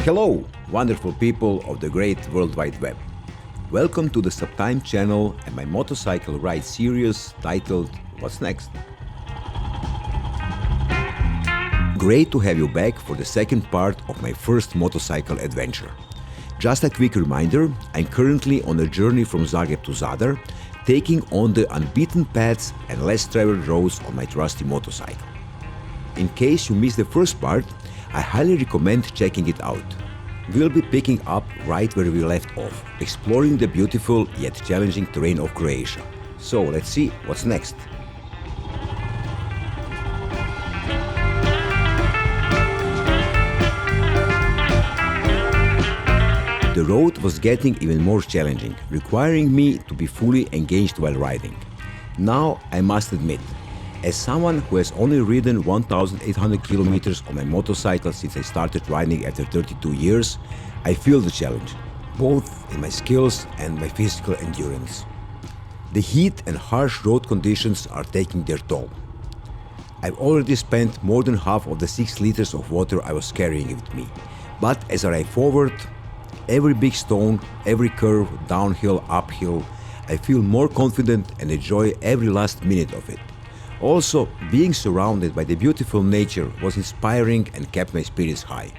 Hello, wonderful people of the great World Wide Web. Welcome to the Subtime channel and my motorcycle ride series titled What's Next? Great to have you back for the second part of my first motorcycle adventure. Just a quick reminder, I'm currently on a journey from Zagreb to Zadar, taking on the unbeaten paths and less traveled roads on my trusty motorcycle. In case you missed the first part, I highly recommend checking it out. We'll be picking up right where we left off, exploring the beautiful yet challenging terrain of Croatia. So let's see what's next. The road was getting even more challenging, requiring me to be fully engaged while riding. Now, I must admit, as someone who has only ridden 1,800 kilometers on my motorcycle since I started riding after 32 years, I feel the challenge, both in my skills and my physical endurance. The heat and harsh road conditions are taking their toll. I've already spent more than half of the 6 liters of water I was carrying with me, but as I ride forward, every big stone, every curve, downhill, uphill, I feel more confident and enjoy every last minute of it. Also, being surrounded by the beautiful nature was inspiring and kept my spirits high.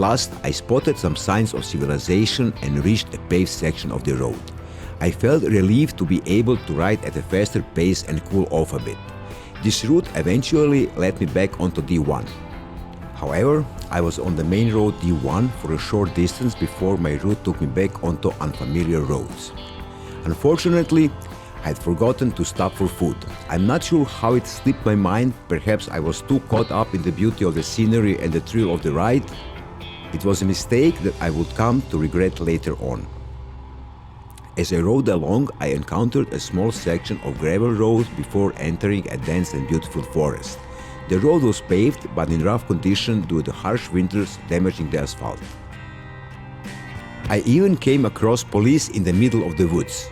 last, I spotted some signs of civilization and reached a paved section of the road. I felt relieved to be able to ride at a faster pace and cool off a bit. This route eventually led me back onto D1. However, I was on the main road D1 for a short distance before my route took me back onto unfamiliar roads. Unfortunately, I had forgotten to stop for food. I'm not sure how it slipped my mind. Perhaps I was too caught up in the beauty of the scenery and the thrill of the ride. It was a mistake that I would come to regret later on. As I rode along, I encountered a small section of gravel road before entering a dense and beautiful forest. The road was paved, but in rough condition due to harsh winters damaging the asphalt. I even came across police in the middle of the woods.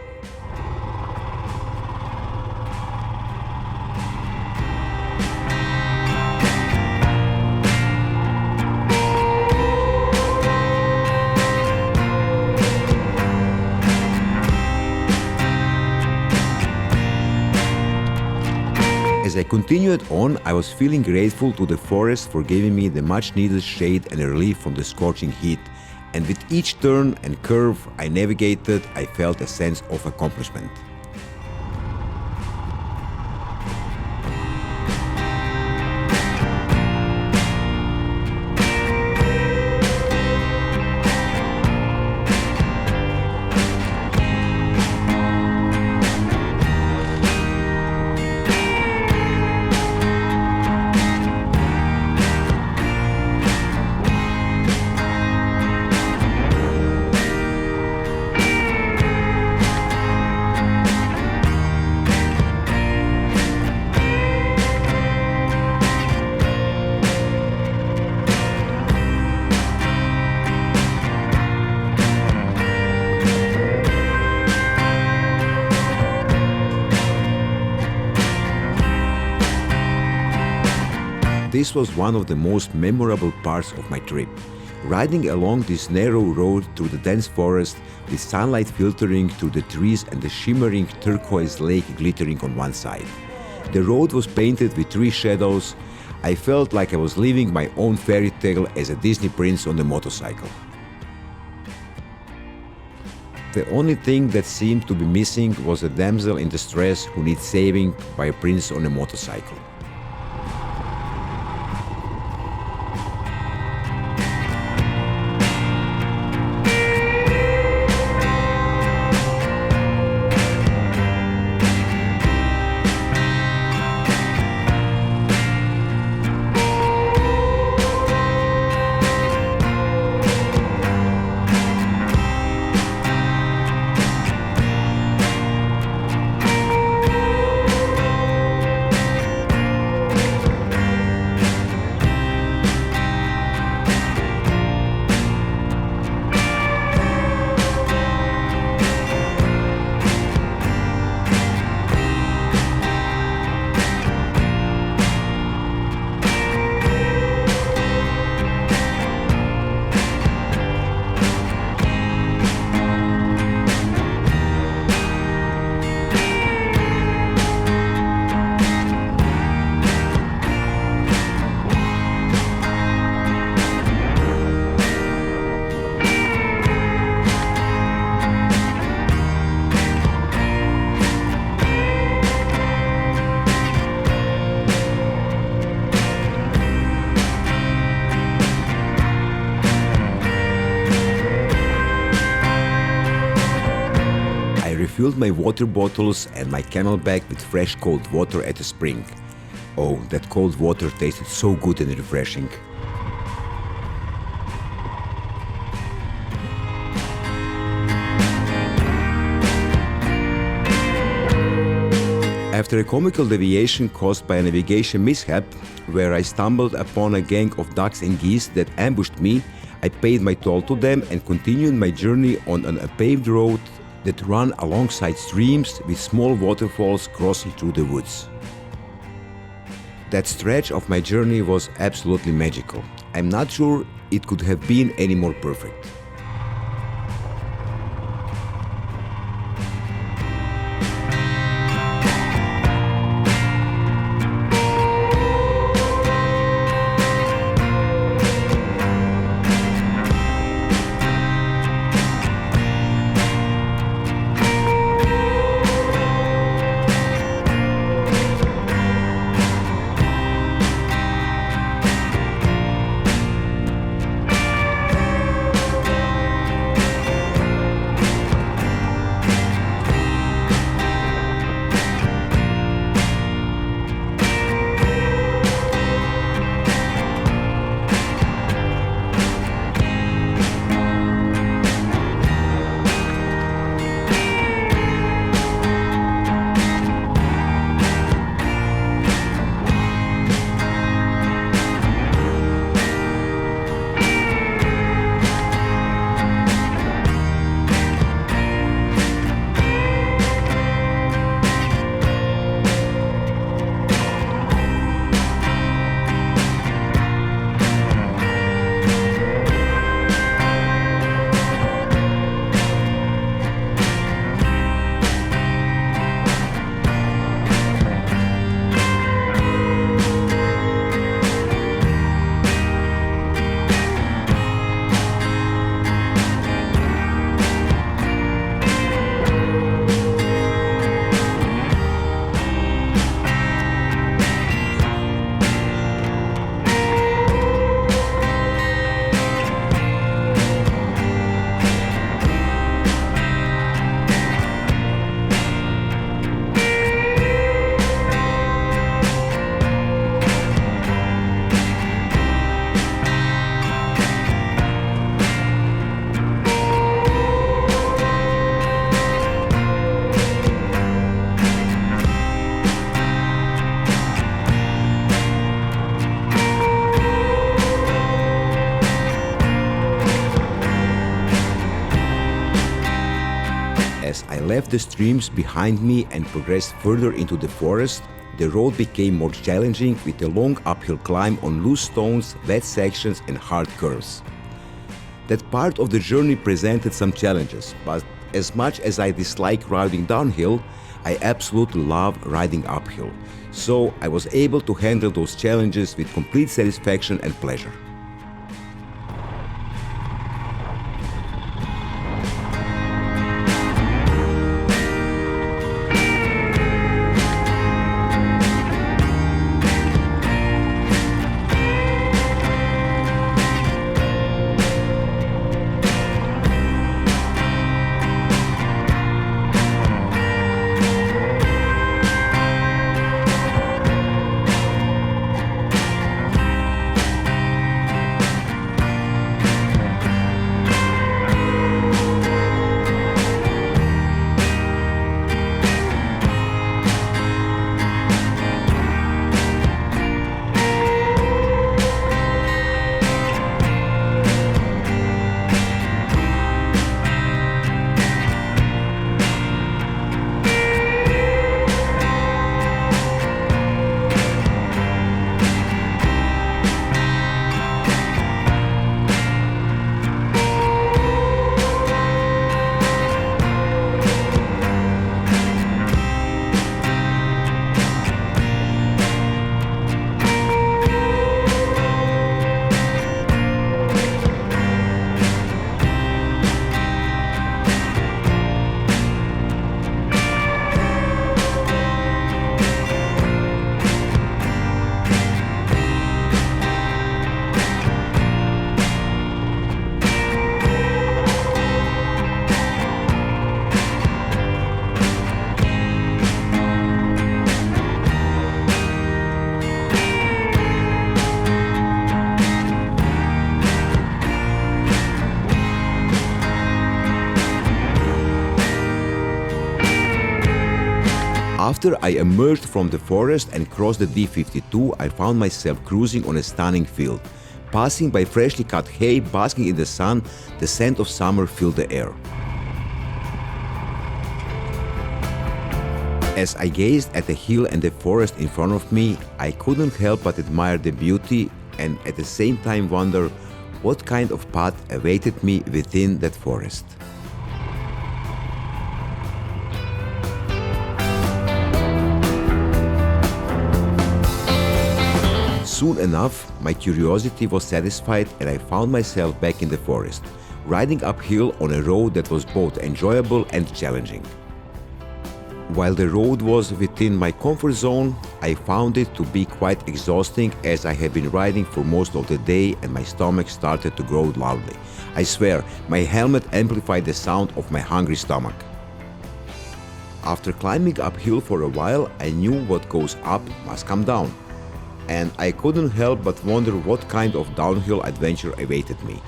As I continued on, I was feeling grateful to the forest for giving me the much needed shade and relief from the scorching heat, and with each turn and curve I navigated, I felt a sense of accomplishment. This was one of the most memorable parts of my trip. Riding along this narrow road through the dense forest with sunlight filtering through the trees and the shimmering turquoise lake glittering on one side. The road was painted with tree shadows. I felt like I was living my own fairy tale as a Disney prince on a motorcycle. The only thing that seemed to be missing was a damsel in distress who needs saving by a prince on a motorcycle. Filled my water bottles and my camelback with fresh cold water at a spring. Oh, that cold water tasted so good and refreshing. After a comical deviation caused by a navigation mishap, where I stumbled upon a gang of ducks and geese that ambushed me, I paid my toll to them and continued my journey on an unpaved road that ran alongside streams with small waterfalls crossing through the woods. That stretch of my journey was absolutely magical. I'm not sure it could have been any more perfect. left the streams behind me and progressed further into the forest, the road became more challenging with a long uphill climb on loose stones, wet sections and hard curves. That part of the journey presented some challenges, but as much as I dislike riding downhill, I absolutely love riding uphill. So I was able to handle those challenges with complete satisfaction and pleasure. After I emerged from the forest and crossed the D52, I found myself cruising on a stunning field. Passing by freshly cut hay, basking in the sun, the scent of summer filled the air. As I gazed at the hill and the forest in front of me, I couldn't help but admire the beauty and at the same time wonder what kind of path awaited me within that forest. Soon enough, my curiosity was satisfied and I found myself back in the forest, riding uphill on a road that was both enjoyable and challenging. While the road was within my comfort zone, I found it to be quite exhausting as I had been riding for most of the day and my stomach started to growl loudly. I swear, my helmet amplified the sound of my hungry stomach. After climbing uphill for a while, I knew what goes up must come down. And I couldn't help but wonder what kind of downhill adventure awaited me.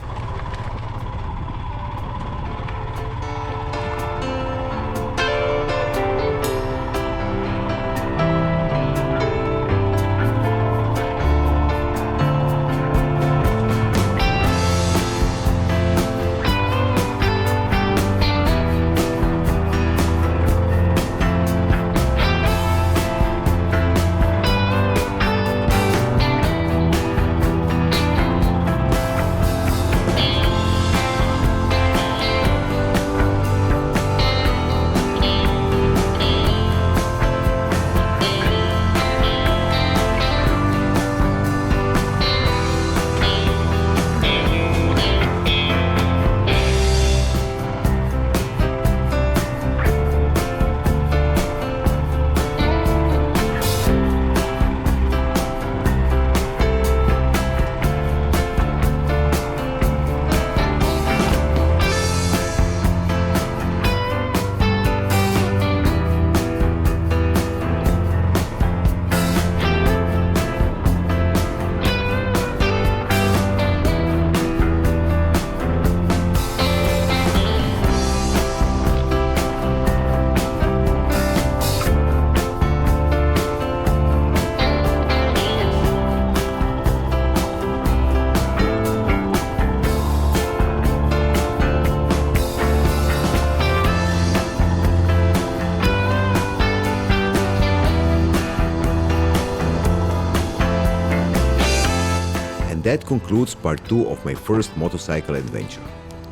And that concludes part 2 of my first motorcycle adventure.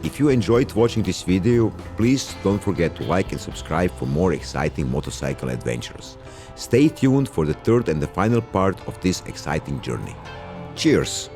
If you enjoyed watching this video, please don't forget to like and subscribe for more exciting motorcycle adventures. Stay tuned for the third and the final part of this exciting journey. Cheers!